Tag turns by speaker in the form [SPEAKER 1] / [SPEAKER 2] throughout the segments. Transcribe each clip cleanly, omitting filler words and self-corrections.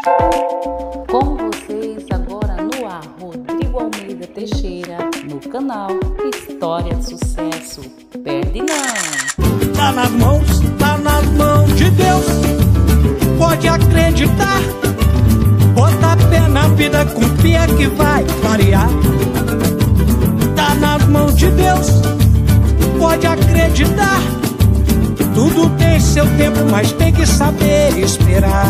[SPEAKER 1] Com vocês agora no ar, Rodrigo Almeida Teixeira, no canal História de Sucesso. Perde não!
[SPEAKER 2] Tá nas mãos de Deus, pode acreditar. Bota pé na vida, confia que vai variar. Tá nas mãos de Deus, pode acreditar. Tudo tem seu tempo, mas tem que saber esperar.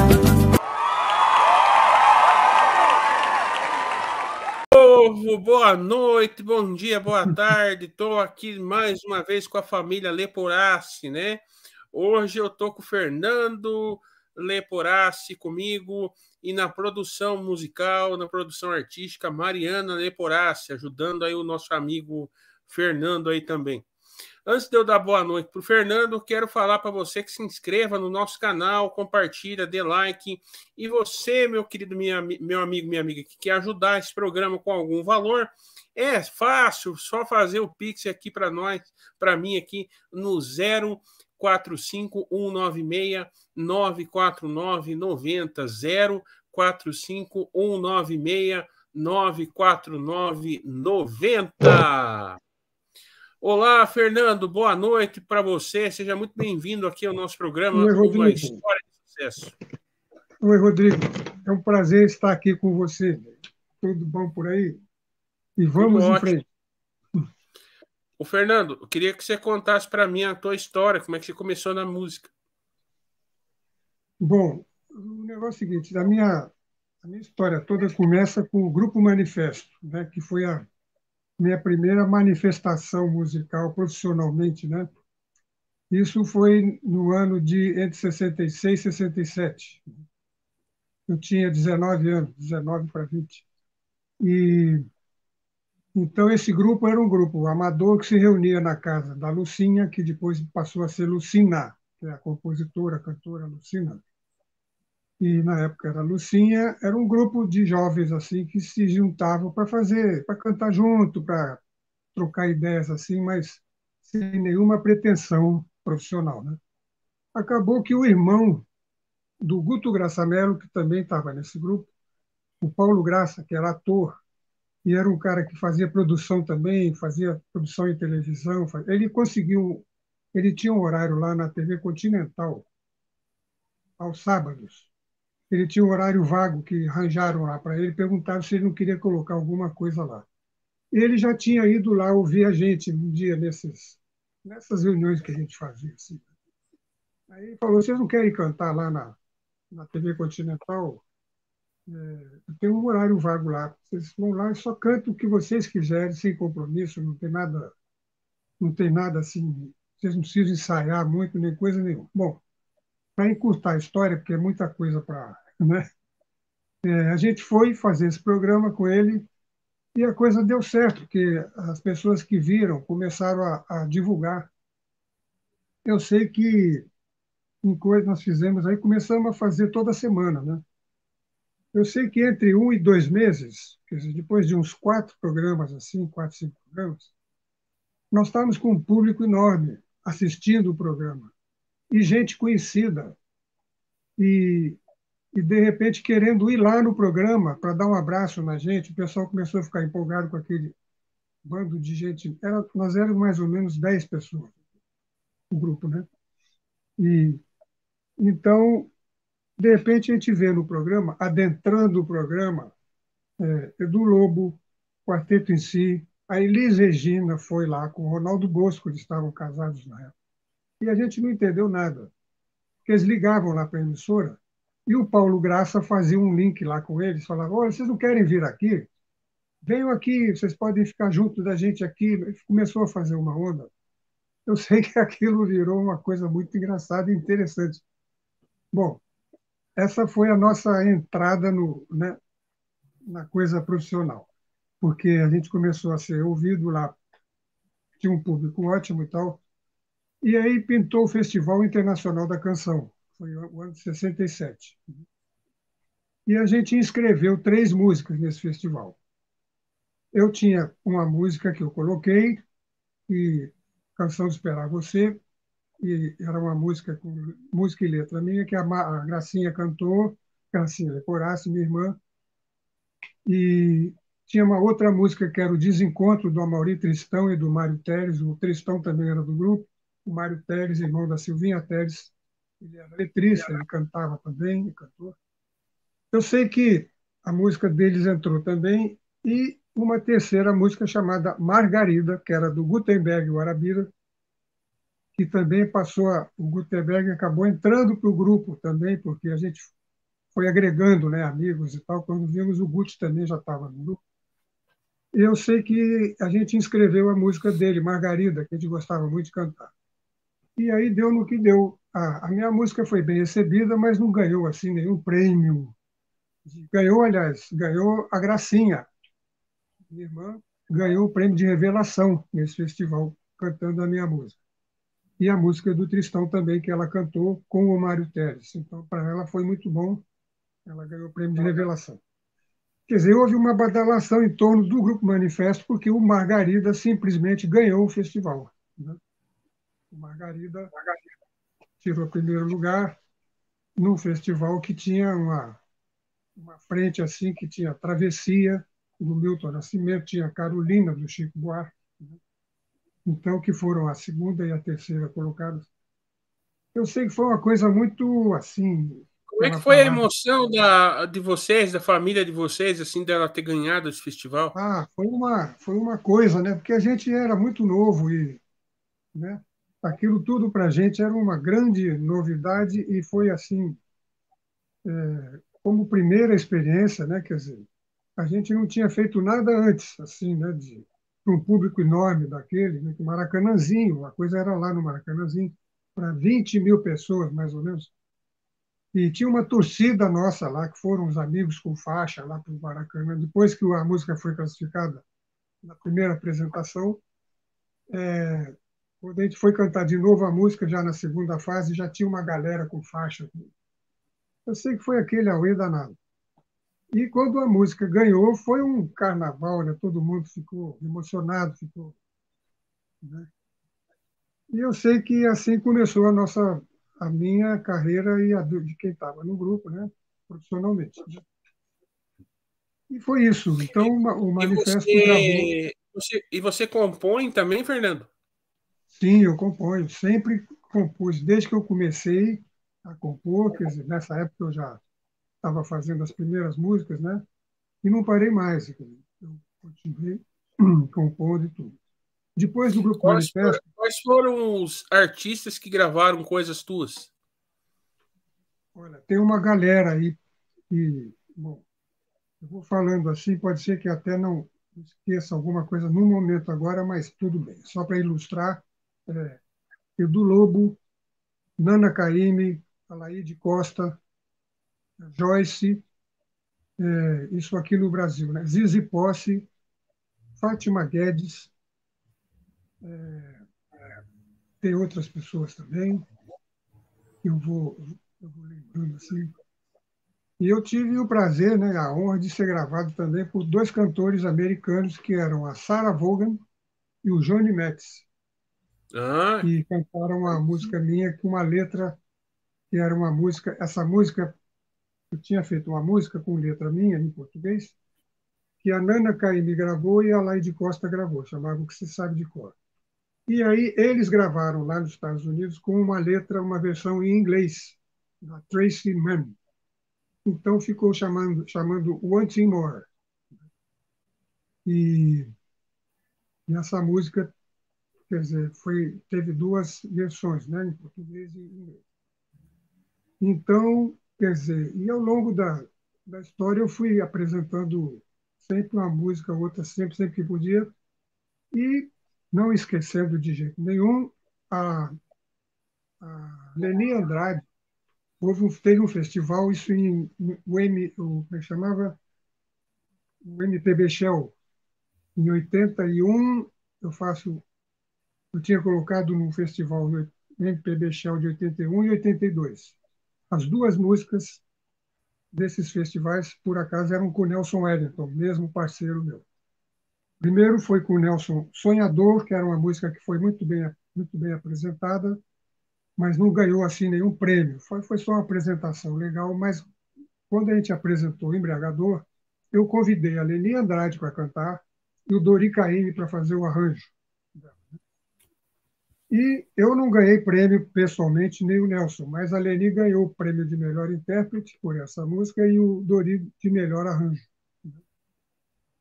[SPEAKER 3] Povo, boa noite, bom dia, boa tarde. Estou aqui mais uma vez com a família Leporassi, né? Hoje eu estou com o Fernando Leporassi comigo e na produção musical, na produção artística, Mariana Leporassi, ajudando aí o nosso amigo Fernando aí também. Antes de eu dar boa noite para o Fernando, quero falar para você que se inscreva no nosso canal, compartilha, dê like. E você, meu querido, meu amigo, minha amiga, que quer ajudar esse programa com algum valor, é fácil, só fazer o Pix aqui para nós, para mim aqui, no 045-196-949-90, 045-196-949-90. Olá, Fernando, boa noite para você. Seja muito bem-vindo aqui ao nosso programa,
[SPEAKER 4] Oi,
[SPEAKER 3] uma
[SPEAKER 4] Rodrigo.
[SPEAKER 3] história de sucesso.
[SPEAKER 4] Oi, Rodrigo. É um prazer estar aqui com você. Tudo bom por aí? E vamos em frente.
[SPEAKER 3] O Fernando, eu queria que você contasse para mim a tua história, como é que você começou na música.
[SPEAKER 4] Bom, o negócio é o seguinte, a minha história toda começa com o Grupo Manifesto, né, que foi a minha primeira manifestação musical profissionalmente, né? Isso foi no ano de entre 66 e 67. Eu tinha 19 anos, 19 para 20. E então esse grupo era um grupo amador que se reunia na casa da Lucinha, que depois passou a ser Lucina, que é a compositora, a cantora Lucina. E na época era Lucinha, era um grupo de jovens assim que se juntavam para cantar junto, para trocar ideias assim, mas sem nenhuma pretensão profissional, né? Acabou que o irmão do Guto Graça Mello, que também estava nesse grupo, o Paulo Graça, que era ator, e era um cara que fazia produção também, fazia produção em televisão. Ele tinha um horário lá na TV Continental, aos sábados. Ele tinha um horário vago que arranjaram lá para ele, perguntaram se ele não queria colocar alguma coisa lá. Ele já tinha ido lá ouvir a gente um dia nessas reuniões que a gente fazia. Assim. Aí ele falou, vocês não querem cantar lá na TV Continental? Tem um horário vago lá. Vocês vão lá e só cantam o que vocês quiserem, sem compromisso, não tem nada assim, vocês não precisam ensaiar muito, nem coisa nenhuma. Bom, para encurtar a história, porque é muita coisa para... Né? A gente foi fazer esse programa com ele e a coisa deu certo, porque as pessoas que viram começaram a divulgar. Eu sei que em coisa nós fizemos aí, começamos a fazer toda semana, né? Eu sei que entre 1 e 2 meses, quer dizer, depois de uns 4 programas assim, 4, 5 programas, nós estávamos com um público enorme assistindo o programa e gente conhecida e de repente querendo ir lá no programa para dar um abraço na gente. O pessoal começou a ficar empolgado com aquele bando de gente. Nós éramos mais ou menos 10 pessoas, o grupo, né? E então, de repente, a gente vê no programa, adentrando o programa, Edu Lobo, Quarteto em Si, a Elis Regina foi lá com o Ronaldo Bosco, eles estavam casados na época. E a gente não entendeu nada, porque eles ligavam lá para a emissora e o Paulo Graça fazia um link lá com eles, falava, olha, vocês não querem vir aqui? Venham aqui, vocês podem ficar junto da gente aqui. Ele começou a fazer uma onda. Eu sei que aquilo virou uma coisa muito engraçada e interessante. Bom, essa foi a nossa entrada né, na coisa profissional, porque a gente começou a ser ouvido lá, tinha um público ótimo e tal, e aí pintou o Festival Internacional da Canção, foi o ano de 67. E a gente inscreveu 3 músicas nesse festival. Eu tinha uma música que eu coloquei, e Canção de Esperar Você, e era uma música com música e letra minha, que a Gracinha cantou, Cassinha Leporassi, minha irmã, e tinha uma outra música que era o Desencontro, do Amaury Tristão e do Mário Teres. O Tristão também era do grupo, o Mário Teres, irmão da Silvinha Teres, ele era letrista, ele cantava também, cantor. Eu sei que a música deles entrou também, e uma terceira música chamada Margarida, que era do Gutenberg e o Arabira, que também passou, o Gutenberg acabou entrando para o grupo também, porque a gente foi agregando, né, amigos e tal. Quando vimos, o Guti também já estava no grupo. Eu sei que a gente inscreveu a música dele, Margarida, que a gente gostava muito de cantar. E aí deu no que deu. A minha música foi bem recebida, mas não ganhou assim nenhum prêmio. Ganhou, aliás, ganhou a Gracinha. Minha irmã ganhou o prêmio de revelação nesse festival, cantando a minha música. E a música do Tristão também, que ela cantou com o Mário Teres. Então, para ela foi muito bom. Ela ganhou o prêmio de revelação. Quer dizer, houve uma badalação em torno do Grupo Manifesto, porque o Margarida simplesmente ganhou o festival, né? O Margarida tirou o primeiro lugar num festival que tinha uma frente assim, que tinha Travessia, do Milton Nascimento, tinha Carolina, do Chico Buarque, né? Então, que foram a segunda e a terceira colocadas. Eu sei que foi uma coisa muito assim,
[SPEAKER 3] Como é que
[SPEAKER 4] aquela
[SPEAKER 3] foi a
[SPEAKER 4] palavra.
[SPEAKER 3] emoção de vocês, da família de vocês, assim, dela ter ganhado esse festival?
[SPEAKER 4] Foi uma coisa, né? Porque a gente era muito novo e, né, aquilo tudo para a gente era uma grande novidade e foi assim, como primeira experiência, né? Quer dizer, a gente não tinha feito nada antes, assim, né? De para um público enorme daquele, né? Que Maracanãzinho, a coisa era lá no Maracanãzinho, para 20.000 pessoas, mais ou menos. E tinha uma torcida nossa lá, que foram os amigos com faixa lá para o Maracanã. Depois que a música foi classificada na primeira apresentação, quando a gente foi cantar de novo a música, já na segunda fase, já tinha uma galera com faixa. Eu sei que foi aquele auê danado. E quando a música ganhou, foi um carnaval, né? Todo mundo ficou emocionado, ficou, né? E eu sei que assim começou a minha carreira e a de quem estava no grupo, né? Profissionalmente, né? E foi isso. Então, o
[SPEAKER 3] E
[SPEAKER 4] Manifesto gravou.
[SPEAKER 3] você compõe também, Fernando?
[SPEAKER 4] Sim, eu componho. Sempre compus, desde que eu comecei a compor, quer dizer, nessa época eu já estava fazendo as primeiras músicas, né? E não parei mais. Eu continuei compondo e tudo. Depois do Grupo Manifesto,
[SPEAKER 3] Quais foram os artistas que gravaram coisas tuas?
[SPEAKER 4] olha, tem uma galera aí que, bom, eu vou falando assim, pode ser que até não esqueça alguma coisa no momento agora, mas tudo bem. Só para ilustrar, é, Edu Lobo, Nana Caymmi, Alaide Costa, Joyce, isso aqui no Brasil, né? Zizi Posse, Fátima Guedes, tem outras pessoas também, que eu vou lembrando assim. E eu tive o prazer, né, a honra de ser gravado também por dois cantores americanos, que eram a Sarah Vaughan e o Johnny Metz,
[SPEAKER 3] Ah,
[SPEAKER 4] que cantaram uma música minha com uma letra que era uma música. Essa música, eu tinha feito uma música com letra minha em português, que a Nana Caymmi gravou e a Laide Costa gravou, chamava O Que Se Sabe de Cor. E aí eles gravaram lá nos Estados Unidos com uma letra, uma versão em inglês, da Tracy Mann. Então ficou chamando Wanting More. E, e essa música, quer dizer, teve duas versões, né, em português e em inglês. Então, quer dizer, e ao longo da história eu fui apresentando sempre uma música, outra sempre que podia, e não esquecendo de jeito nenhum a Leni Andrade. Teve um festival, isso como é que chamava? O MPB Shell. Em 81, eu tinha colocado no festival no MPB Shell de 81 e 82. As duas músicas desses festivais, por acaso, eram com o Nelson Wellington, mesmo parceiro meu. Primeiro foi com o Nelson Sonhador, que era uma música que foi muito bem apresentada, mas não ganhou assim nenhum prêmio. Foi só uma apresentação legal, mas quando a gente apresentou o Embriagador, eu convidei a Leni Andrade para cantar e o Dori Caymmi para fazer o arranjo. E eu não ganhei prêmio pessoalmente, nem o Nelson, mas a Leni ganhou o prêmio de melhor intérprete por essa música e o Dori de melhor arranjo.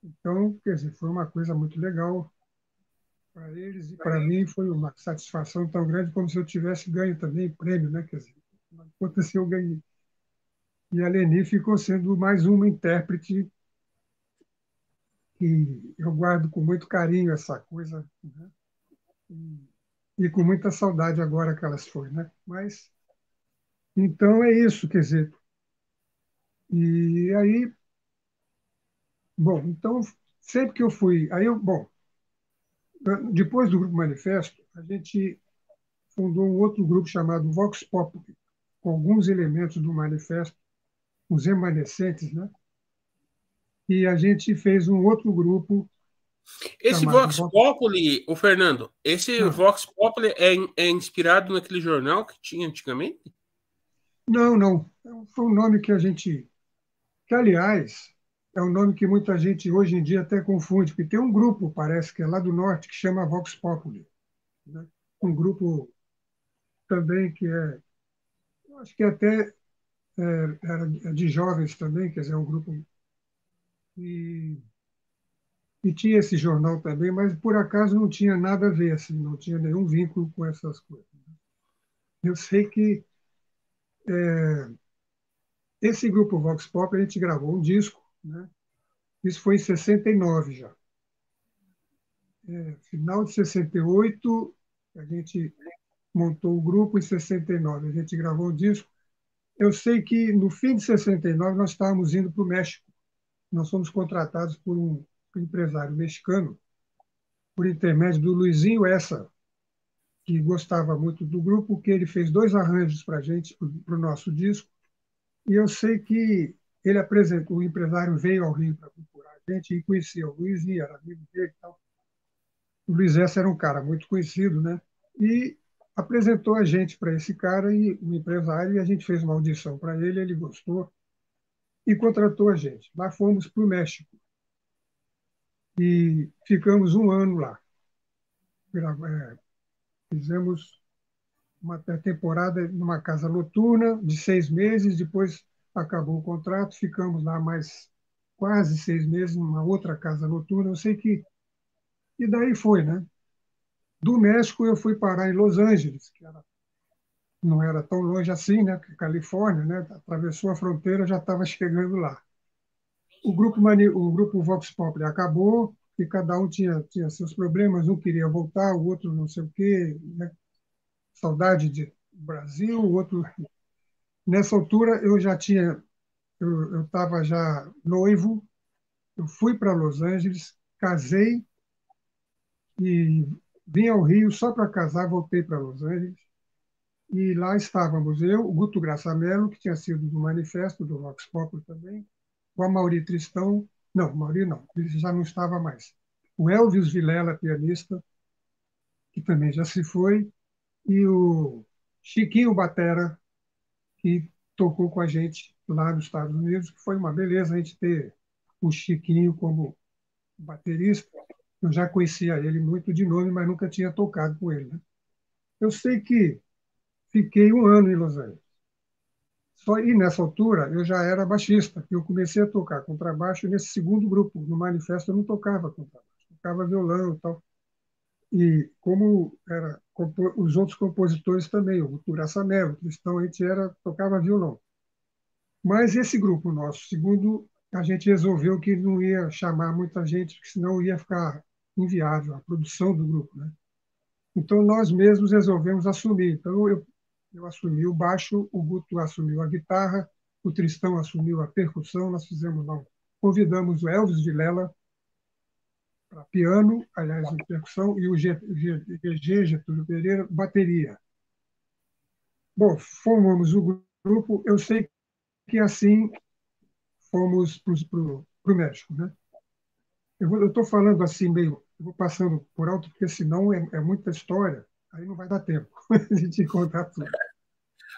[SPEAKER 4] Então, quer dizer, foi uma coisa muito legal para eles e para mim foi uma satisfação tão grande como se eu tivesse ganho também prêmio, né? Quer dizer, aconteceu, eu ganhei. E a Leni ficou sendo mais uma intérprete que eu guardo com muito carinho essa coisa, né? E com muita saudade agora que elas foram, né? Mas então é isso, quer dizer. E aí, bom, então sempre que eu fui, aí eu, bom, depois do Grupo Manifesto, a gente fundou um outro grupo chamado Vox Populi, com alguns elementos do Manifesto, os remanescentes, né? E a gente fez um outro grupo
[SPEAKER 3] Esse
[SPEAKER 4] chamado
[SPEAKER 3] Vox Populi, o Fernando, esse
[SPEAKER 4] Ah,
[SPEAKER 3] Vox Populi é inspirado naquele jornal que tinha antigamente?
[SPEAKER 4] não, não. Foi um nome que a gente. Que, aliás, é um nome que muita gente hoje em dia até confunde, porque tem um grupo, parece que é lá do norte, que chama Vox Populi, né? Um grupo também que é. Eu acho que até era de jovens também, quer dizer, é um grupo. E, e tinha esse jornal também, mas por acaso não tinha nada a ver, assim, não tinha nenhum vínculo com essas coisas. Eu sei que esse grupo Vox Pop, a gente gravou um disco, né? Isso foi em 69 já. Final de 68, a gente montou o grupo, em 69 a gente gravou um disco. Eu sei que no fim de 69 nós estávamos indo para o México. Nós fomos contratados por um empresário mexicano, por intermédio do Luizinho Essa, que gostava muito do grupo, que ele fez 2 arranjos para a gente, para o nosso disco. E eu sei que ele apresentou, o empresário veio ao Rio para procurar a gente e conhecia o Luizinho, era amigo dele e tal. O Luiz Essa era um cara muito conhecido, né? E apresentou a gente para esse cara e o empresário, e a gente fez uma audição para ele, ele gostou e contratou a gente. Lá fomos para o México e ficamos um ano lá. Fizemos uma temporada numa casa noturna de 6 meses, depois acabou o contrato, ficamos lá mais quase 6 meses numa outra casa noturna. Eu sei que e daí foi, né? Do México eu fui parar em Los Angeles, que não era tão longe assim, né? Califórnia, né? Atravessou a fronteira, já estava chegando lá. O grupo Vox Populi acabou e cada um tinha seus problemas. Um queria voltar, o outro não sei o quê, né? Saudade de Brasil, o outro. Nessa altura eu estava já noivo, eu fui para Los Angeles, casei e vim ao Rio só para casar, voltei para Los Angeles. E lá estávamos eu, o Guto Graça Mello, que tinha sido do Manifesto, do Vox Populi também, o Amaury Tristão, não, Amaury não, ele já não estava mais. O Elvis Vilela, pianista, que também já se foi, e o Chiquinho Batera, que tocou com a gente lá nos Estados Unidos, que foi uma beleza a gente ter o Chiquinho como baterista. Eu já conhecia ele muito de nome, mas nunca tinha tocado com ele, né? Eu sei que fiquei um ano em Los Angeles. E nessa altura eu já era baixista, eu comecei a tocar contrabaixo nesse segundo grupo. No Manifesto eu não tocava contrabaixo, tocava violão e tal. E como os outros compositores também, o Turaça Mello, o Tristão, a gente tocava violão. Mas esse grupo nosso, segundo, a gente resolveu que não ia chamar muita gente, porque senão ia ficar inviável a produção do grupo, né? Então nós mesmos resolvemos assumir. Então eu assumi o baixo, o Guto assumiu a guitarra, o Tristão assumiu a percussão, nós fizemos lá, convidamos o Elvis Vilela para piano, aliás, em percussão, e o GG, Getúlio Pereira, bateria. Bom, formamos o grupo, eu sei que assim fomos para o México, né? Eu estou falando assim meio, eu vou passando por alto, porque senão é muita história, aí não vai dar tempo de contar tudo.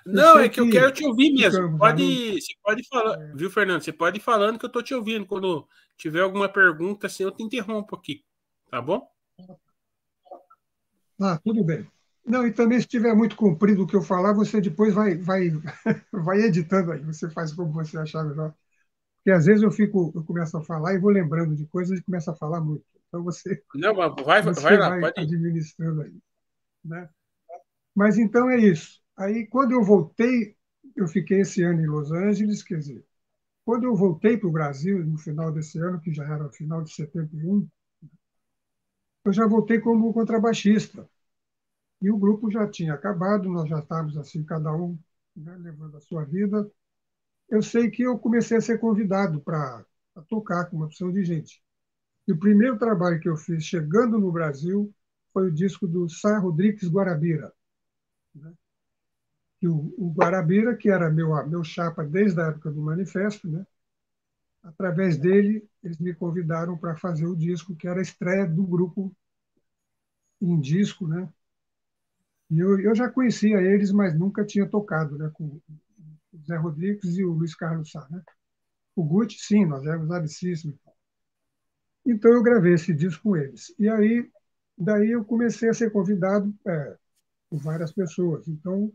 [SPEAKER 4] Eu
[SPEAKER 3] Não,
[SPEAKER 4] sei
[SPEAKER 3] é que eu quero
[SPEAKER 4] que
[SPEAKER 3] te ouvir mesmo.
[SPEAKER 4] ficamos lá no.
[SPEAKER 3] Você pode falar, viu, Fernando? Você pode ir falando que eu tô te ouvindo. Quando tiver alguma pergunta, assim, eu te interrompo aqui. Tá bom?
[SPEAKER 4] Ah, tudo bem. Não, e também, se estiver muito comprido o que eu falar, você depois vai editando aí, você faz como você achar melhor. Porque às vezes eu começo a falar e vou lembrando de coisas e começo a falar muito. Então
[SPEAKER 3] Não, mas vai
[SPEAKER 4] você
[SPEAKER 3] lá,
[SPEAKER 4] vai
[SPEAKER 3] pode ir.
[SPEAKER 4] administrando aí, né? Mas então é isso. Aí, quando eu voltei, eu fiquei esse ano em Los Angeles, quer dizer, quando eu voltei para o Brasil, no final desse ano, que já era final de 71, eu já voltei como contrabaixista. E o grupo já tinha acabado, nós já estávamos assim, cada um, né, levando a sua vida. Eu sei que eu comecei a ser convidado para tocar com uma opção de gente. E o primeiro trabalho que eu fiz chegando no Brasil foi o disco do Sá Rodrigues Guarabira, né? E o Guarabira, que era meu chapa desde a época do Manifesto, né? Através dele, eles me convidaram para fazer o disco, que era a estreia do grupo em disco, né? E eu já conhecia eles, mas nunca tinha tocado, né? Com o Zé Rodrigues e o Luiz Carlos Sá, né? O Guti, sim, nós éramos amicíssimos. Então eu gravei esse disco com eles. E aí, daí eu comecei a ser convidado por várias pessoas. Então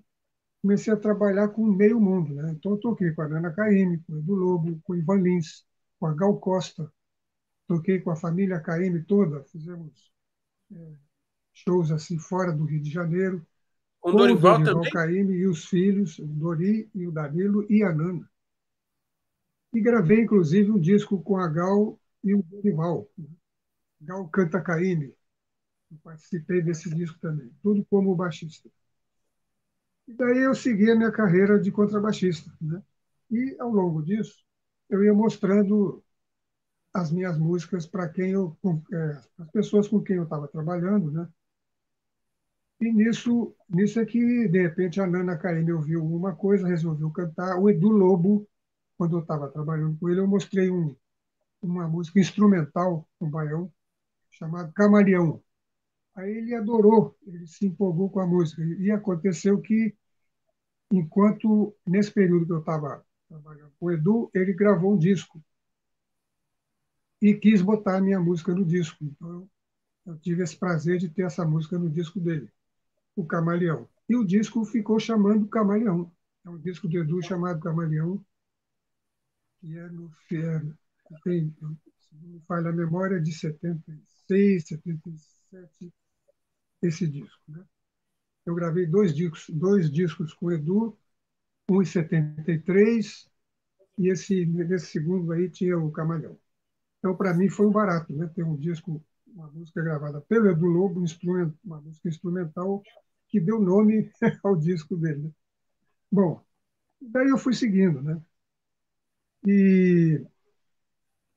[SPEAKER 4] comecei a trabalhar com meio mundo, né? Então eu toquei com a Nana Caymmi, com o Edu Lobo, com o Ivan Lins, com a Gal Costa, toquei com a família Caymmi toda, fizemos shows assim fora do Rio de Janeiro,
[SPEAKER 3] Com
[SPEAKER 4] com o
[SPEAKER 3] Dorival
[SPEAKER 4] Dorival
[SPEAKER 3] também?
[SPEAKER 4] Caymmi e os filhos, o Dori e o Danilo e a Nana. E gravei, inclusive, um disco com a Gal e o Dorival. Gal Canta Caymmi. Eu participei desse disco também, tudo como baixista. E daí eu segui a minha carreira de contrabaixista, né? E, ao longo disso, eu ia mostrando as minhas músicas para as pessoas com quem eu estava trabalhando, né? E nisso é que, de repente, a Nana Caymmi ouviu uma coisa, resolveu cantar. O Edu Lobo, quando eu estava trabalhando com ele, eu mostrei uma música instrumental, um baião, chamado Camaleão. Aí ele adorou, ele se empolgou com a música. E aconteceu que, nesse período que eu estava trabalhando com o Edu, ele gravou um disco e quis botar a minha música no disco. Então, eu tive esse prazer de ter essa música no disco dele, o Camaleão. E o disco ficou chamando Camaleão. É um disco do Edu chamado Camaleão, que é no tem, se não me falha a memória, de 76, 77, esse disco, né? Eu gravei dois discos com o Edu, um em 73 e nesse segundo aí tinha o Camaleão. Então, para mim, foi um barato, né? Ter um disco, uma música gravada pelo Edu Lobo, uma música instrumental que deu nome ao disco dele, né? Bom, daí eu fui seguindo, né? E,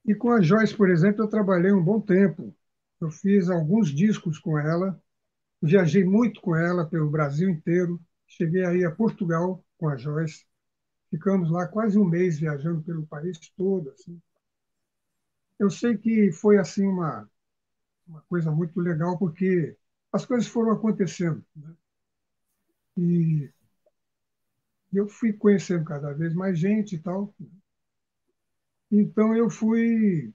[SPEAKER 4] e com a Joyce, por exemplo, eu trabalhei um bom tempo. Eu fiz alguns discos com ela, viajei muito com ela pelo Brasil inteiro, cheguei aí a Portugal com a Joyce, ficamos lá quase um mês viajando pelo país todo, assim. Eu sei que foi assim uma coisa muito legal, porque as coisas foram acontecendo, né? E eu fui conhecendo cada vez mais gente e tal. Então eu fui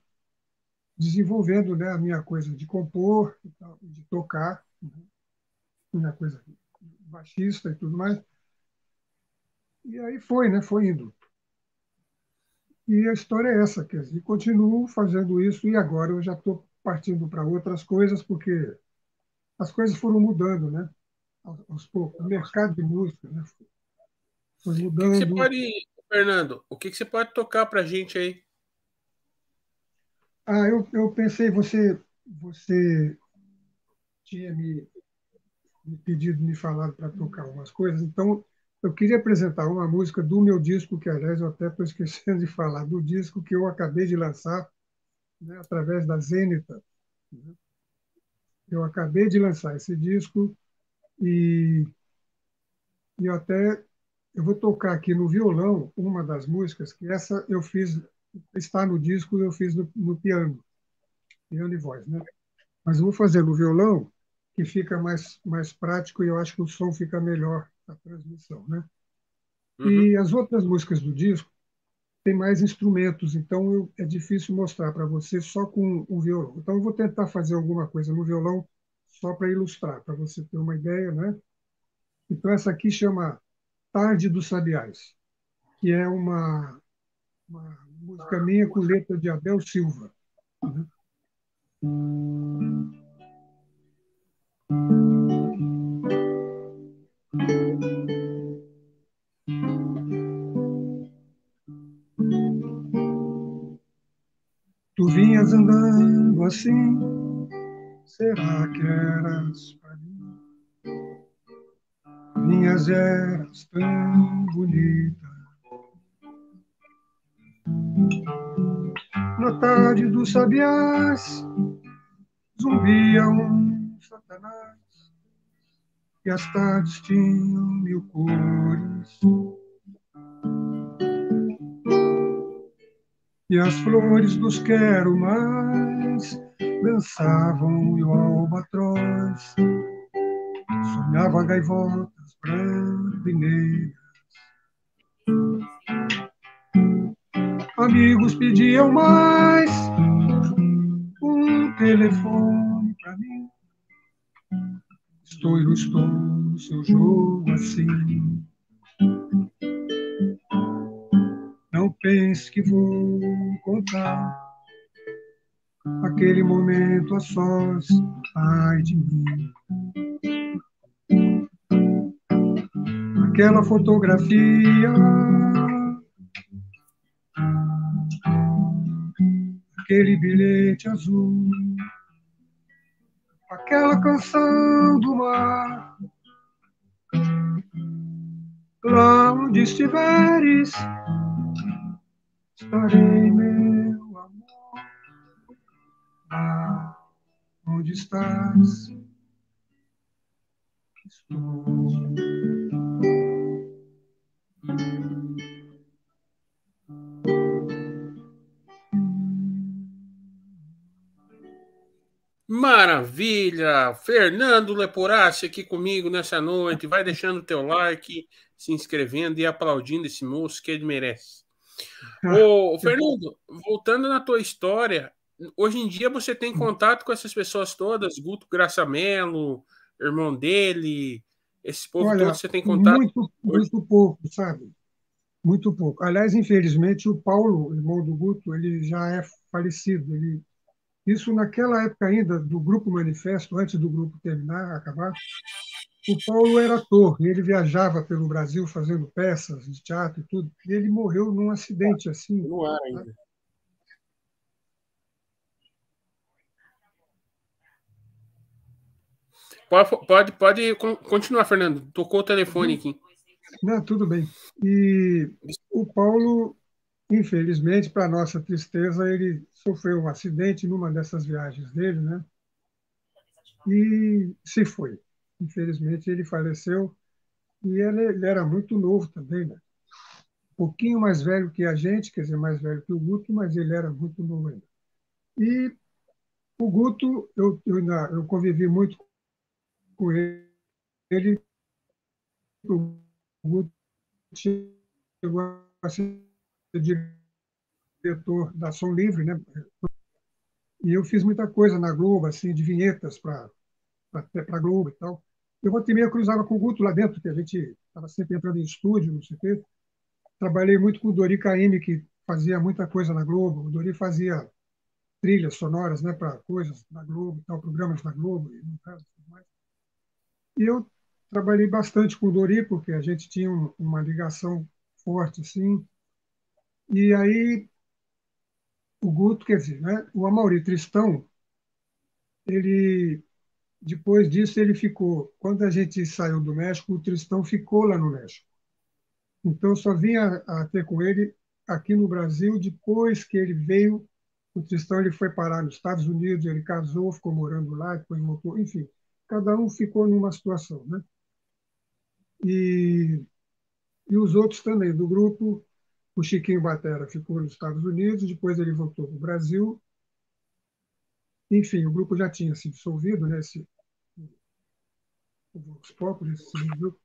[SPEAKER 4] desenvolvendo, né, a minha coisa de compor, e tal, de tocar, né, minha coisa baixista e tudo mais. E aí foi, né, foi indo. E a história é essa, quer dizer, continuo fazendo isso e agora eu já estou partindo para outras coisas, porque as coisas foram mudando, né? Aos poucos. O mercado de música, né, foi
[SPEAKER 3] O que você
[SPEAKER 4] mudando.
[SPEAKER 3] pode, Fernando, o que você pode tocar pra gente aí?
[SPEAKER 4] Eu pensei, você tinha me pedido, me falado para tocar umas coisas, então eu queria apresentar uma música do meu disco, que aliás eu até estou esquecendo de falar, do disco que eu acabei de lançar, né, através da Zenita, né? Eu acabei de lançar esse disco e, eu vou tocar aqui no violão uma das músicas, que essa eu fiz, está no disco, eu fiz no piano e voz, né? Mas eu vou fazer no violão, que fica mais prático e eu acho que o som fica melhor na transmissão, né?
[SPEAKER 3] Uhum.
[SPEAKER 4] E as outras músicas do disco têm mais instrumentos, então é difícil mostrar para você só com o violão. Então eu vou tentar fazer alguma coisa no violão só para ilustrar, para você ter uma ideia, né? Então essa aqui chama Tarde dos Sabiás, que é uma música minha com letra de Abel Silva, né? Tu vinhas andando assim, será que eras para mim? Minhas eras tão bonita. Na tarde dos sabiás, zumbia um satanás, e as tardes tinham mil cores, e as flores dos quero mais dançavam e o albatroz sonhava gaivotas branco e negras. Amigos pediam mais um telefone para mim. Estou e não estou no seu jogo assim. Não pense que vou contar aquele momento a sós, ai de mim. Aquela fotografia, aquele bilhete azul, aquela canção do mar. Lá onde estiveres, estarei, meu amor. Lá onde estás, estou.
[SPEAKER 3] Maravilha! Fernando Leporassi aqui comigo nessa noite. Vai deixando o teu like, se inscrevendo e aplaudindo esse moço que ele merece. Ô, Fernando, voltando na tua história, hoje em dia você tem contato com essas pessoas todas, Guto Graçamelo, irmão dele, esse povo todo
[SPEAKER 4] Olha,
[SPEAKER 3] você tem contato
[SPEAKER 4] muito,
[SPEAKER 3] hoje?
[SPEAKER 4] muito pouco, sabe? Muito pouco. Aliás, infelizmente, o Paulo, irmão do Guto, ele já é falecido. Isso naquela época ainda do Grupo Manifesto, antes do grupo terminar, acabar. O Paulo era ator, e ele viajava pelo Brasil fazendo peças de teatro e tudo. E ele morreu num acidente assim.
[SPEAKER 3] No ar
[SPEAKER 4] Tá?
[SPEAKER 3] ainda. Pode continuar, Fernando. Tocou o telefone aqui.
[SPEAKER 4] Não, tudo bem. E o Paulo, infelizmente, para nossa tristeza, ele sofreu um acidente numa dessas viagens dele, né? E se foi. Infelizmente, ele faleceu. E ele era muito novo também, né? Um pouquinho mais velho que a gente, quer dizer, mais velho que o Guto, mas ele era muito novo ainda. E o Guto, eu convivi muito com ele. O Guto chegou a ser diretor da Som Livre, né? E eu fiz muita coisa na Globo, assim, de vinhetas para a Globo e tal. Eu volta e meia cruzava com o Guto lá dentro, que a gente estava sempre entrando em estúdio, não sei o quê. Trabalhei muito com o Dori Caymmi, que fazia muita coisa na Globo. O Dori fazia trilhas sonoras, né, para coisas da Globo, tal, programas da Globo e no caso, tudo mais. E eu trabalhei bastante com o Dori, porque a gente tinha uma ligação forte, assim. E aí o Guto, quer dizer, né, o Amaury Tristão, ele depois disso ele ficou. Quando a gente saiu do México, o Tristão ficou lá no México. Então eu só vinha a ter com ele aqui no Brasil depois que ele veio. O Tristão ele foi parar nos Estados Unidos, ele casou, ficou morando lá, depois voltou, enfim, cada um ficou numa situação, né? E, e os outros também do grupo, o Chiquinho Batera ficou nos Estados Unidos, depois ele voltou para o Brasil. Enfim, o grupo já tinha se dissolvido, né? O Vox Populi, esse grupo.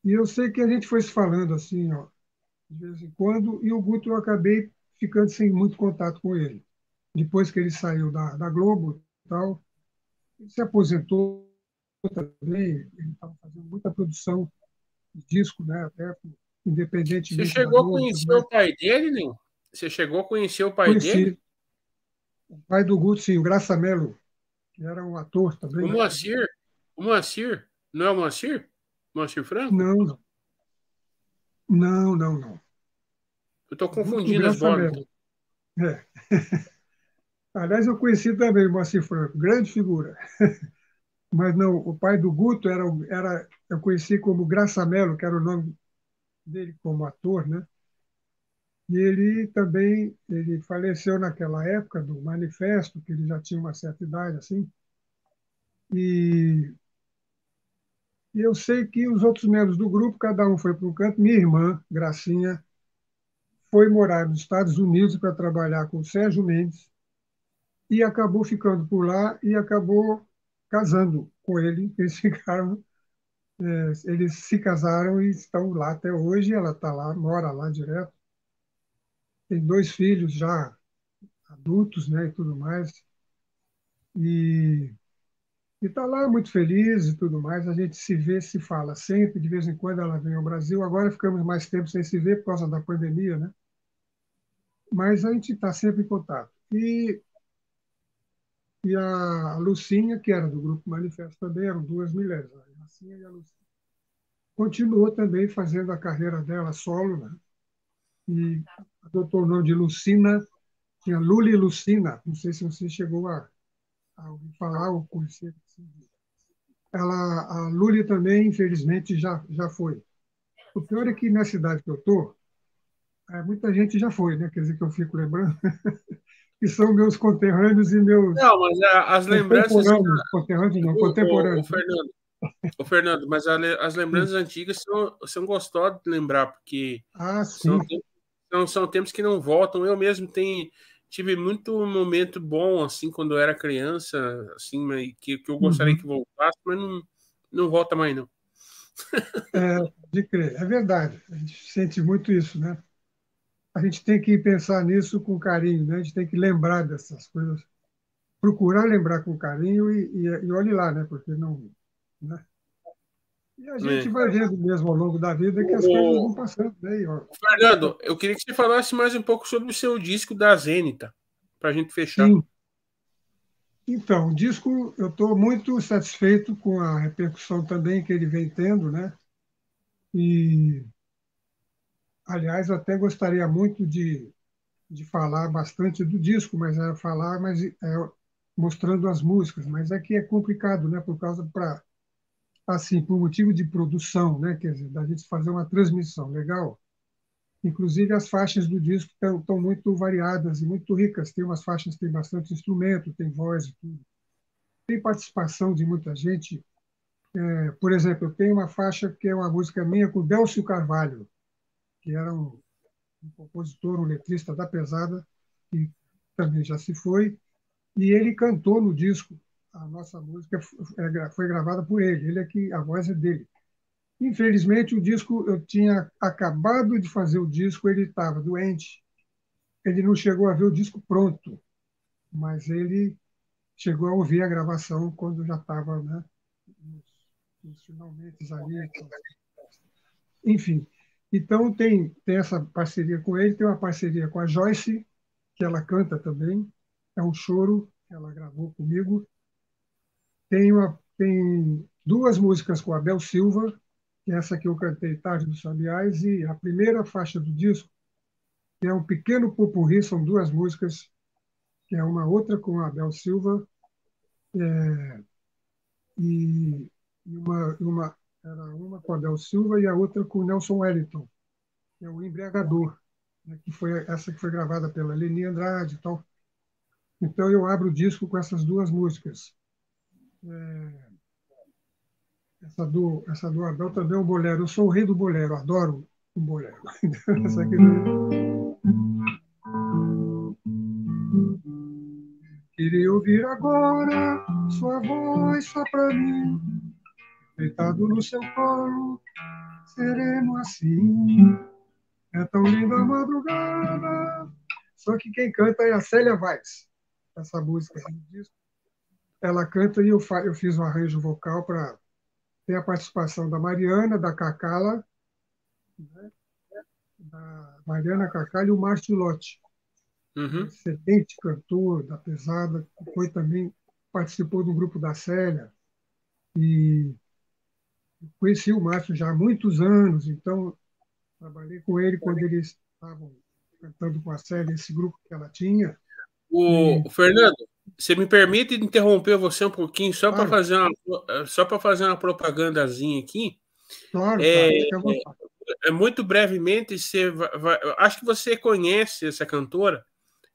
[SPEAKER 4] E eu sei que a gente foi se falando assim, ó, de vez em quando, e o Guto eu acabei ficando sem muito contato com ele. Depois que ele saiu da Globo e tal, ele se aposentou também, ele estava fazendo muita produção de disco, né, até
[SPEAKER 3] Você
[SPEAKER 4] independentemente da
[SPEAKER 3] chegou a
[SPEAKER 4] Globo e tudo
[SPEAKER 3] conhecer
[SPEAKER 4] mais.
[SPEAKER 3] o pai dele, não? Você chegou a conhecer o pai dele?
[SPEAKER 4] Conheci o pai do Guto, sim, o Graça Mello, que era um ator
[SPEAKER 3] O
[SPEAKER 4] também.
[SPEAKER 3] Moacir? O Moacir? Não é o Moacir? Moacir Franco?
[SPEAKER 4] Não, não, não, não.
[SPEAKER 3] Eu tô
[SPEAKER 4] O Guto
[SPEAKER 3] confundindo as
[SPEAKER 4] Graça
[SPEAKER 3] bolas, então.
[SPEAKER 4] Mello. É. Aliás, eu conheci também o Moacir Franco, grande figura. Mas não, o pai do Guto eu conheci como Graça Mello, que era o nome dele como ator, né? E ele também ele faleceu naquela época do Manifesto, que ele já tinha uma certa idade assim. E, e eu sei que os outros membros do grupo, cada um foi para um canto. Minha irmã, Gracinha, foi morar nos Estados Unidos para trabalhar com o Sérgio Mendes e acabou ficando por lá e acabou casando com ele. Eles ficaram, eles se casaram e estão lá até hoje. Ela está lá, mora lá direto. Tem dois filhos já adultos, né, e tudo mais. E está lá muito feliz e tudo mais. A gente se vê, se fala sempre. De vez em quando ela vem ao Brasil. Agora ficamos mais tempo sem se ver por causa da pandemia, né? Mas a gente está sempre em contato. E a Lucinha, que era do Grupo Manifesto também, eram duas mulheres, a Lucinha e a Lucinha. Continuou também fazendo a carreira dela solo, né? E adotou o nome de Lucina, tinha Lula e Lucina, não sei se você chegou a ouvir falar ou conhecer. A Lully também, infelizmente, já foi. O pior é que na cidade que eu estou, muita gente já foi, né? Quer dizer, que eu fico lembrando, que são meus conterrâneos e meus
[SPEAKER 3] Não, mas as lembranças,
[SPEAKER 4] contemporâneos. Conterrâneos não,
[SPEAKER 3] o
[SPEAKER 4] contemporâneos.
[SPEAKER 3] Fernando, mas as
[SPEAKER 4] Sim.
[SPEAKER 3] lembranças antigas são gostosas de lembrar, porque
[SPEAKER 4] Ah,
[SPEAKER 3] são,
[SPEAKER 4] sim.
[SPEAKER 3] são tempos que não voltam. Eu mesmo tive muito momento bom, assim, quando eu era criança, assim, que eu gostaria que
[SPEAKER 4] Uhum.
[SPEAKER 3] voltasse, mas não volta mais, não.
[SPEAKER 4] De crer. É verdade. A gente sente muito isso, né? A gente tem que pensar nisso com carinho, né? A gente tem que lembrar dessas coisas, procurar lembrar com carinho e olhe lá, né? Porque não, né? E a gente
[SPEAKER 3] É.
[SPEAKER 4] vai vendo mesmo ao longo da vida que as coisas vão
[SPEAKER 3] O,
[SPEAKER 4] passando, né?
[SPEAKER 3] Fernando, eu queria que você falasse mais um pouco sobre o seu disco da Zenita, para a gente fechar.
[SPEAKER 4] Sim. Então, o disco, eu estou muito satisfeito com a repercussão também que ele vem tendo, né? E, aliás, eu até gostaria muito de falar bastante do disco, mas mostrando as músicas, mas é que é complicado, né? Por causa assim, por motivo de produção, né? Quer dizer, da gente fazer uma transmissão legal. Inclusive, as faixas do disco estão muito variadas e muito ricas. Tem umas faixas que tem bastante instrumento, tem voz e tudo. Tem participação de muita gente. Por exemplo, eu tenho uma faixa que é uma música minha com Délcio Carvalho, que era um compositor, um letrista da pesada, que também já se foi, e ele cantou no disco. A nossa música foi gravada por ele. Ele é que a voz é dele. Infelizmente, o disco eu tinha acabado de fazer o disco, ele estava doente. Ele não chegou a ver o disco pronto, mas ele chegou a ouvir a gravação quando já estava, né, nos finalmente ali. Então. Enfim, então tem essa parceria com ele, tem uma parceria com a Joyce, que ela canta também, é um choro que ela gravou comigo. Tem duas músicas com a Bel Silva, que é essa que eu cantei, Tarde dos Sabiás, e a primeira faixa do disco, que é um pequeno popurrí, são duas músicas, que é uma outra com a Bel Silva, e era uma com a Bel Silva e a outra com o Nelson Wellington, que é o Embriagador, né, que foi essa que foi gravada pela Leni Andrade e tal. Então eu abro o disco com essas duas músicas. Essa do Abel também é um bolero. Eu sou o rei do bolero, adoro o bolero. Essa aqui... Queria ouvir agora sua voz só para mim, deitado no seu colo, sereno assim, é tão linda a madrugada. Só que quem canta é a Célia Vaz, essa música do disco. Ela canta e eu fiz um arranjo vocal para ter a participação da Mariana, da Cacala, né? Da Mariana Cacala e o Márcio Lotti, um
[SPEAKER 3] Uhum.
[SPEAKER 4] excelente cantor da pesada, que foi também participou do grupo da Célia. E conheci o Márcio já há muitos anos, então trabalhei com ele quando eles estavam cantando com a Célia, esse grupo que ela tinha. E,
[SPEAKER 3] O Fernando, você me permite interromper você um pouquinho
[SPEAKER 4] claro,
[SPEAKER 3] só para fazer uma propagandazinha aqui?
[SPEAKER 4] claro,
[SPEAKER 3] É,
[SPEAKER 4] claro, fica à vontade.
[SPEAKER 3] muito brevemente, acho que você conhece essa cantora.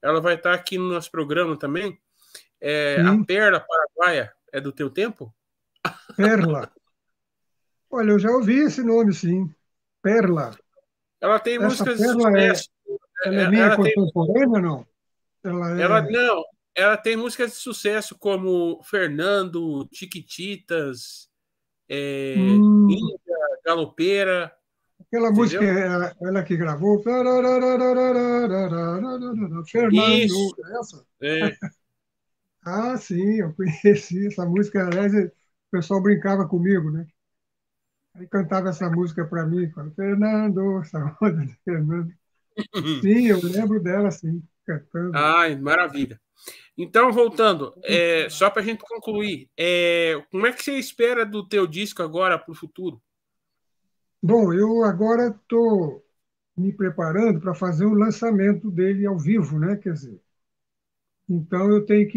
[SPEAKER 3] Ela vai estar aqui no nosso programa também. A
[SPEAKER 4] Sim,
[SPEAKER 3] Perla Paraguaia é do teu tempo?
[SPEAKER 4] Perla. Olha, eu já ouvi esse nome, sim. Perla.
[SPEAKER 3] Ela tem
[SPEAKER 4] Essa
[SPEAKER 3] músicas de
[SPEAKER 4] Perla
[SPEAKER 3] sucesso.
[SPEAKER 4] ela é minha
[SPEAKER 3] Ela tem,
[SPEAKER 4] contemporânea, não? Ela
[SPEAKER 3] ela
[SPEAKER 4] é
[SPEAKER 3] não, ela tem músicas de sucesso como Fernando, Chiquititas,
[SPEAKER 4] hum,
[SPEAKER 3] Índia, Galopeira,
[SPEAKER 4] aquela música,
[SPEAKER 3] entendeu?
[SPEAKER 4] ela que gravou.
[SPEAKER 3] Isso.
[SPEAKER 4] Fernando. Essa?
[SPEAKER 3] É.
[SPEAKER 4] Ah, sim, eu conheci essa música. Aliás, o pessoal brincava comigo, né? Aí cantava essa música para mim, falava, Fernando, essa onda de Fernando. Sim, eu lembro dela, sim, cantando.
[SPEAKER 3] Ai, maravilha. Então, voltando, só para a gente concluir, como é que você espera do teu disco agora para o futuro?
[SPEAKER 4] Bom, eu agora estou me preparando para fazer o lançamento dele ao vivo, né? Quer dizer, então eu tenho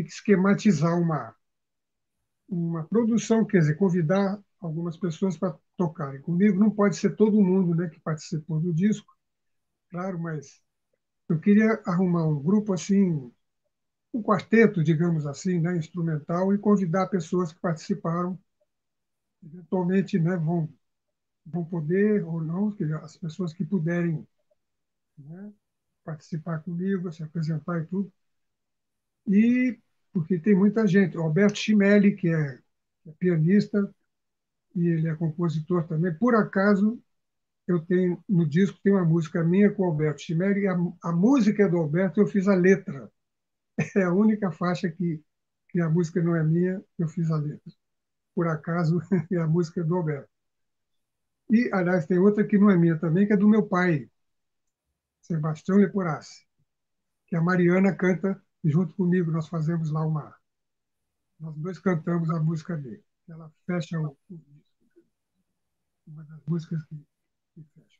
[SPEAKER 4] que esquematizar uma produção, quer dizer, convidar algumas pessoas para tocarem comigo. Não pode ser todo mundo, né, que participou do disco, claro, mas eu queria arrumar um grupo assim, um quarteto, digamos assim, né, instrumental, e convidar pessoas que participaram, eventualmente, né, vão poder ou não, as pessoas que puderem, né, participar comigo, se apresentar e tudo. E porque tem muita gente, o Alberto Chimelli, que é pianista e ele é compositor também. Por acaso, eu tenho no disco tem uma música minha com o Alberto Chimelli, e a música é do Alberto, eu fiz a letra. É a única faixa que a música não é minha, eu fiz a letra. Por acaso, é a música é do Alberto. E, aliás, tem outra que não é minha também, que é do meu pai, Sebastião Leporassi, que a Mariana canta junto comigo. Nós fazemos lá nós dois cantamos a música dele. Ela fecha o disco, uma das músicas que fecha.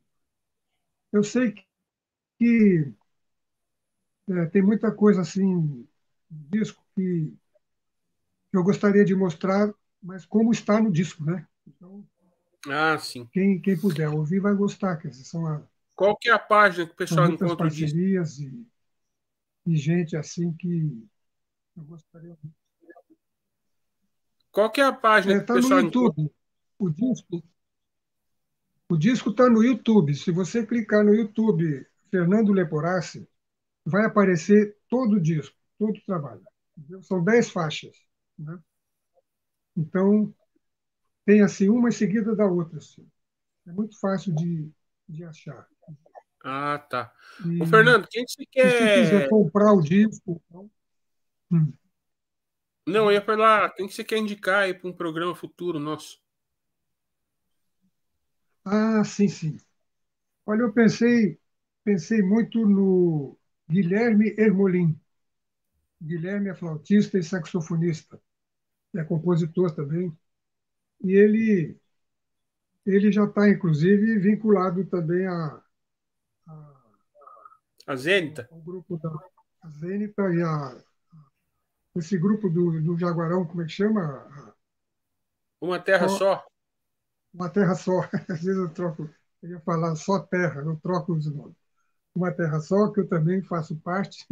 [SPEAKER 4] Eu sei que tem muita coisa assim no disco que eu gostaria de mostrar, mas como está no disco, né? Então,
[SPEAKER 3] Ah, sim.
[SPEAKER 4] quem puder ouvir vai gostar, quer dizer,
[SPEAKER 3] Qual que é a página que o
[SPEAKER 4] são
[SPEAKER 3] pessoal
[SPEAKER 4] muitas
[SPEAKER 3] encontra o disco?
[SPEAKER 4] parcerias e gente assim que eu gostaria.
[SPEAKER 3] Qual que é a página que o
[SPEAKER 4] Está no
[SPEAKER 3] pessoal encontra?
[SPEAKER 4] YouTube. O disco, o disco está no YouTube. Se você clicar no YouTube Fernando Leporassi, vai aparecer todo o disco, todo o trabalho. Entendeu? São 10 faixas, né? Então, tem assim uma em seguida da outra. Assim. É muito fácil de achar.
[SPEAKER 3] Ah, tá. Ô,
[SPEAKER 4] E,
[SPEAKER 3] Fernando, quem que você
[SPEAKER 4] e se quiser
[SPEAKER 3] quer...
[SPEAKER 4] comprar o disco, então,
[SPEAKER 3] Não, eu ia falar, quem que você quer indicar aí para um programa futuro nosso?
[SPEAKER 4] ah, sim, sim. Olha, eu pensei muito no Guilherme Ermolim. Guilherme é flautista e saxofonista, é compositor também. E ele já está, inclusive, vinculado também a-
[SPEAKER 3] A Zênita?
[SPEAKER 4] ao grupo da Zênita e esse grupo do Jaguarão, como é que chama?
[SPEAKER 3] Uma Terra
[SPEAKER 4] Só,
[SPEAKER 3] Só?
[SPEAKER 4] uma Terra Só. Às vezes eu ia falar só Terra, eu troco os nomes. Uma Terra Só, que eu também faço parte.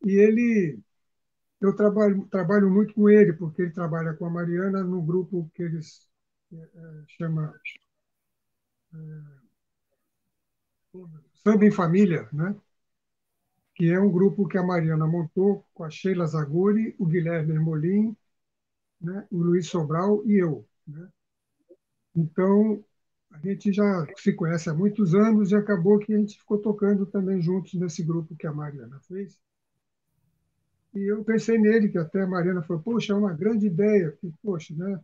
[SPEAKER 4] E eu trabalho muito com ele, porque ele trabalha com a Mariana no grupo que eles chama Samba em Família, né? Que é um grupo que a Mariana montou com a Sheila Zaguri, o Guilherme Ermolim, né? O Luiz Sobral e eu. Né? Então, a gente já se conhece há muitos anos e acabou que a gente ficou tocando também juntos nesse grupo que a Mariana fez. E eu pensei nele, que até a Mariana falou, poxa, é uma grande ideia. Porque, poxa, né?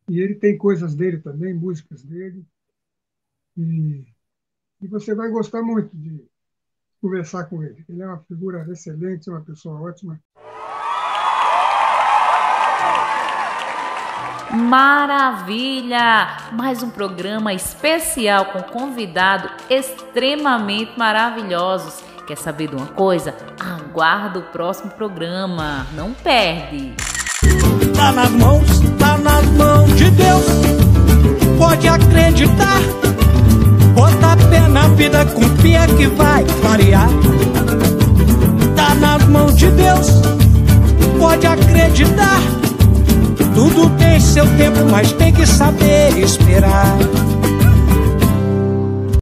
[SPEAKER 4] E ele tem coisas dele também, músicas dele. E você vai gostar muito de conversar com ele. Ele é uma figura excelente, uma pessoa ótima.
[SPEAKER 1] Maravilha! Mais um programa especial com convidados extremamente maravilhosos. Quer saber de uma coisa? Aguarda o próximo programa. Não perde!
[SPEAKER 2] Tá nas mãos de Deus. Pode acreditar. Bota pé na vida, confia que vai variar. Tá nas mãos de Deus. Pode acreditar. Tudo tem seu tempo, mas tem que saber esperar.